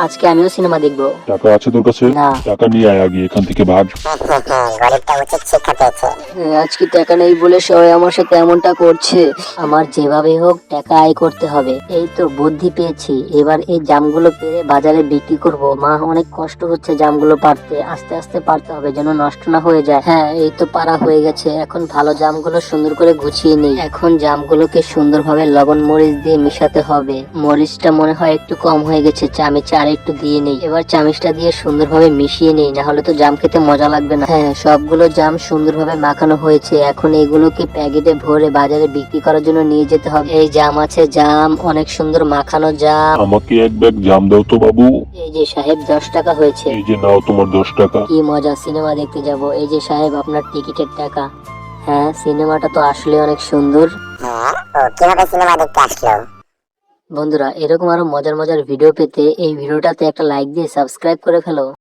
আজকে আমিও সিনেমা দেখবো। টাকা আছে তোর কাছে? না। টাকা নিয়ে আয় আগে এখান থেকে ভাগ। গরিবটা উচিত শিক্ষা পেয়েছে। আজকে টাকা নেই বলে সবাই আমার সাথে এমনটা করছে। আমার যেভাবে হোক টাকা আয় করতে হবে। এই তো বুদ্ধি পেয়েছি, এবার এই জামগুলো পেরে বাজারে বিক্রি করব। মা অনেক কষ্ট হচ্ছে জামগুলো পাড়তে, আস্তে আস্তে পারতে হবে যেন নষ্ট না হয়ে যায়। হ্যাঁ, এই তো পারা হয়ে গেছে। এখন ভালো জামগুলো সুন্দর করে গুছিয়ে নেই। এখন জামগুলোকে সুন্দরভাবে লবণ মরিচ দিয়ে মিশাতে হবে। মরিচটা মনে হয় একটু কম হয়ে গেছে, চামচে আর একটু দিয়ে নেই। এবার চামচটা দিয়ে সুন্দরভাবে মিশিয়ে নেই, না হলে তো জাম খেতে মজা লাগবে না। হ্যাঁ, সবগুলো জাম সুন্দরভাবে মাখানো হয়েছে। এখন এগুলোকে প্যাকেটে ভরে বাজারে বিক্রি করার জন্য নিয়ে যেতে হবে। এই জাম আছে, জাম অনেক সুন্দর মাখানো জাম। আমাকে এক ব্যাগ জাম দাও তো বাবু। এই যে সাহেব, 10 টাকা হয়েছে। এই যে নাও তোমার 10 টাকা। কি মজা, সিনেমা দেখতে যাব। এই যে সাহেব, আপনার টিকিটের টাকা। হ্যাঁ, সিনেমাটা তো আসলে অনেক সুন্দর। হ্যাঁ, ও কিভাবে সিনেমা দেখতে আসলো? বন্ধুরা, এরকম আরো মজার মজার ভিডিও পেতে এই ভিডিওটাতে একটা লাইক দিয়ে সাবস্ক্রাইব করে ফেলো।